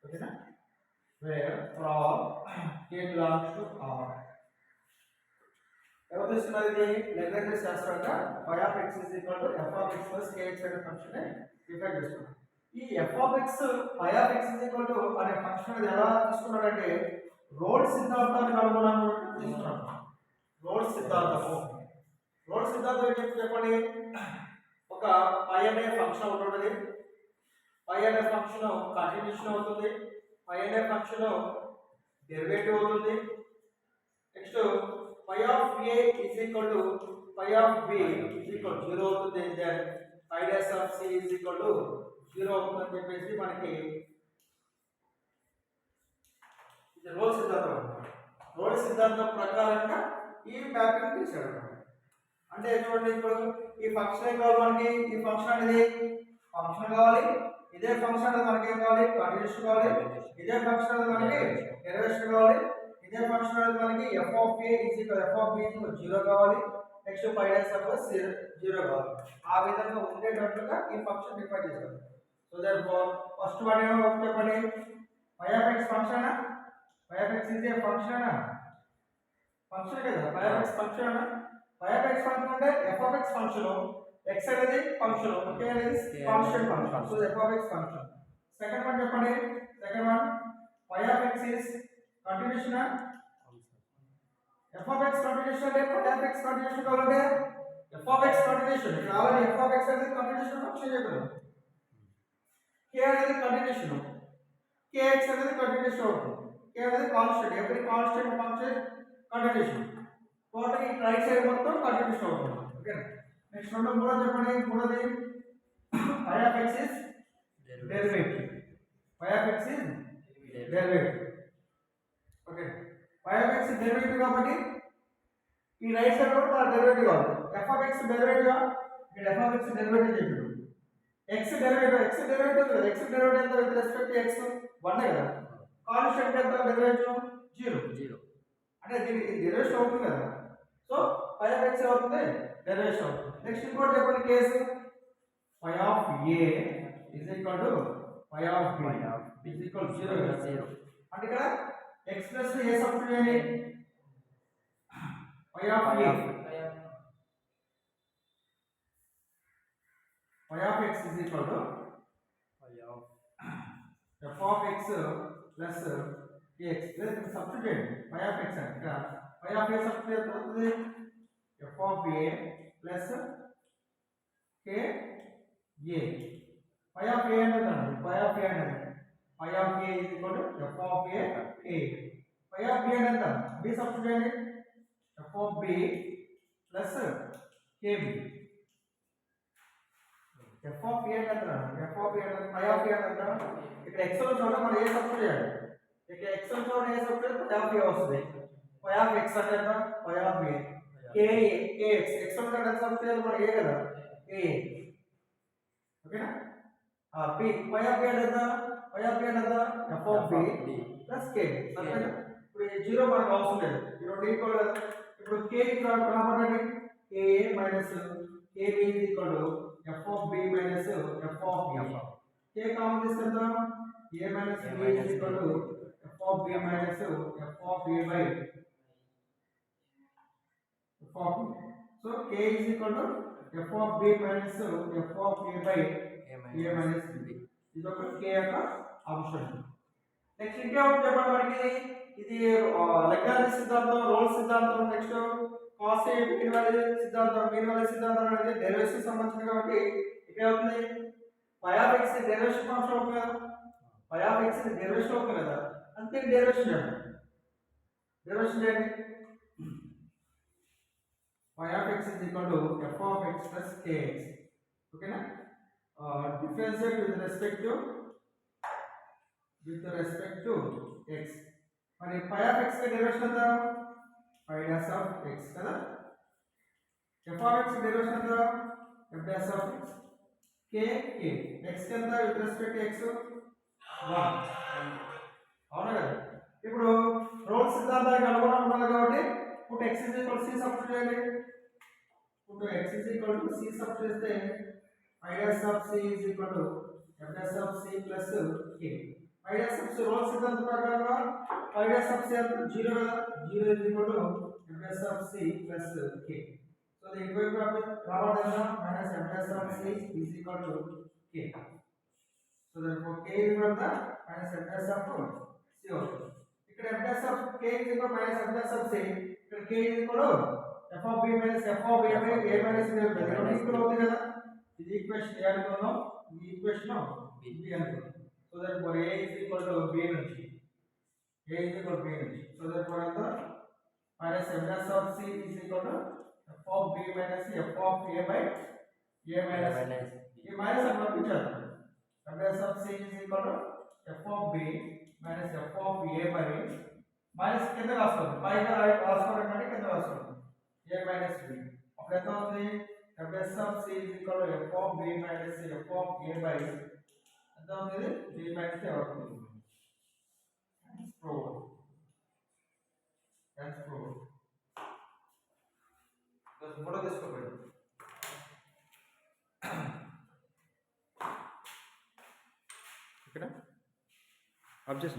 ఓకేనా where for all k belongs to r ఎవరు తీసుకున్నారు ఇది లెగ్రాంజ్ శాస్త్రంగా y of x is equal to f of x plus kx అనే function ని డిఫైన్ చేసుకున్నాం. ఈ f of x y of x is equal to అనే ఫంక్షన్ అనేది ఎలా తీసుకున్నాడంటే రోల్స్ సిద్ధాంతానికి అనుగుణంగా తీసుకున్నాం. రోల్స్ సిద్ధాంతం ఏంటి చెప్పండి. ఒక y అనే ఫంక్షన్ ఉంటుంది. y అనే ఫంక్షన్ కంటిన్యూషన్ అవుతుంది. y అనే ఫంక్షన్ డెరివేటివ్ అవుతుంది. Next y of a is equal to y of b is equal to 0 అవుతుంది. then y dash of c is equal to 0 అవుతుందని చెప్పేసి మనకి ఇది రోల్ సిద్ధాంతం ప్రకారంగా ఈ మ్యాపింగ్ తీసాడు. అంటే చూడండి ఇప్పుడు ఈ ఫంక్షన్ కావాలి మనకి, ఈ ఫంక్షన్ అనేది ఫంక్షన్ కావాలి, ఇదే ఫంక్షన్ అనేది మనకి ఏం కావాలి కంటిన్యూషన్ కావాలి, ఇదే ఫంక్షన్ అనేది మనకి డెరివేషన్ కావాలి, ఇదే ఫంక్షన్ అనేది మనకి f of a is equal f of b is equal 0 కావాలి, నెక్స్ట్ y dash of 0 కావాలి. ఆ విధంగా ఉండేటట్లుగా ఈ ఫంక్షన్ డిఫైన్ చేశారు. సో దర్ఫోర్ ఫస్ట్ వన్ ఏమో చెప్పండి y of x function y of x is a function function కదా y of x function y of x function అంటే f of x function, x అనేది ఫంక్షన్, k అనేది constant function. So f of x function. Second one చెప్పండి. Second one y of x is continuation f of x continuation అంటే y of x continuation కావాలంటే f of x continuation ఇక్కడ already f of x అనేది continuation function చెప్పాను. k అనేది continuation, kx అనేది continuation అవుతుంది. k అనేది constant, every constant function continuation. Total ఈ రైట్ సైడ్ మొత్తం కంటిన్యూషన్ అవుతుంది. ఓకేనా. నెక్స్ట్ మూడో చెప్పండి. మూడోది y of x is derivative. y of x is derivative. Okay y of x derivative కాబట్టి ఈ రైట్ సైడ్ కూడా మన డెరివేటివ్ కావాలి. f of x డెరివేటివ్ ఇక్కడ f of x డెరివేటివ్ చెప్పాడు. x డెరివేటివ్ కదా, x డెరివేటివ్ ఎంత విత్ రెస్పెక్ట్ టు x 1 కదా, కాన్స్టెంట్ ఎంత డెరివేటివ్ 0 అంటే దీనికి డెరివేషన్ అవుతుంది కదా. సో y of x అవుతుంది డెరివేషన్ అవుతుంది. నెక్స్ట్ ఇంకోటి చెప్పండి case y of a is equal to y of b is equal to 0 అంటే ఇక్కడ x plus a సబ్స్టిట్యూట్ చేయండి. y of a y of x is equal to f of x plus kx plus substitute చేయండి. y of x అంటే y of a substitute అవుతుంది f of a plus k a. y of a అంటే y of a అంటే y of a is equal to f of a y of b అంటే b substitute చేయండి. f of b plus kb. f of a అంటే f of a అంటే y of a అంటే ఇక్కడ x ఉన్న చోట మనం a సబ్స్టిట్యూట్ చేయాలి. ఇక్కడ x ఉన్న చోట a substitute y of a వస్తుంది. y of x అంటే y of a kx x ఉన్న చోట సబ్స్టిట్యూట్ చేయాలి మనం a కదా a. ఓకేనా. b y of a అంటే y of a అంటే f of b plus k. సరేనా. ఇప్పుడు 0 మనకు అవసరం లేదు, ఈ రెండు ఈక్వల్ కదా. ఇప్పుడు k ఇక్కడ రాబడండి a minus kb is equal to f of b minus f of b. k common తీసుకుందాం. a minus b is equal to f of b minus f of a by f of b. So k is equal to f of b minus f of a by a minus b. ఇది ఒక k యొక్క అంశం. Next ఇంకేముంది చెప్పండి మనకి. ఇది Lagrange సిద్ధాంతం, role సిద్ధాంతం, next cos A mean value సిద్ధాంతం. మీన్ వాల్యూ సిద్ధాంతం అనేది డెరివేషన్ సంబంధించింది కాబట్టి ఇక్కడ అవుతుంది y of x derivation function అవుతుంది కదా, y of x డెరివేషన్ అవుతుంది కదా, అంతే డెరివేషన్ చేయండి. y of x is equal to f of x plus kx. ఓకేనా. Differentiate with respect to x. మరి y of x కి డెరివేషన్ ఎంత y dash of x కదా, f of x డెరివేషన్ ఎంత f dash of x, k x ఎంత with respect to x 1. అవునా కదా. ఇప్పుడు రోల్ సిద్ధాంతానికి అనుగుణంగా ఉండాలి కాబట్టి ఇప్పుడు x is equal to c substitute చేయండి. ఇప్పుడు x is equal to c substitute చేస్తే y dash of c is equal to f dash of c plus k. Idea సబ్స్ రోల్ సిద్ధాంతం ప్రకారంగా ఐడియా సబ్స్ ఎంత 0 కదా 0 is equal to fs of c plus k. So the equation of రావడం minus fs of c is equal to k. So therefore k is equal to minus fs of c అవుతుంది. ఇక్కడ fs of k is equal to minus fs of c. ఇక్కడ k is equal to f of b minus f of a by a minus b అవుతుంది. ఇక్కడ equal అవుతుంది కదా. ఇది equation ఏ అనుకున్నాం, ఈ ఈక్వేషన్ b అనుకున్నాం. So therefore a is equal to b నుంచి a is equal to b నుంచి. So therefore ఎంత minus fs of c is equal to f of b minus f of a by a minus ఈ minus అని పంపించాలి. fs of c is equal to f of b minus f of a by minus కింద రాసుకోండి, పైన రాసుకోవడం కంటే కింద రాసుకోండి a minus b. అప్పుడు ఎంత అవుతుంది fs of c is equal to f of b minus f of a by ఎంత అవుతుంది b minus a అవుతుంది. That's proved. ఫోటో తీసుకోండి. ఇక్కడ ఆబ్జెక్షన్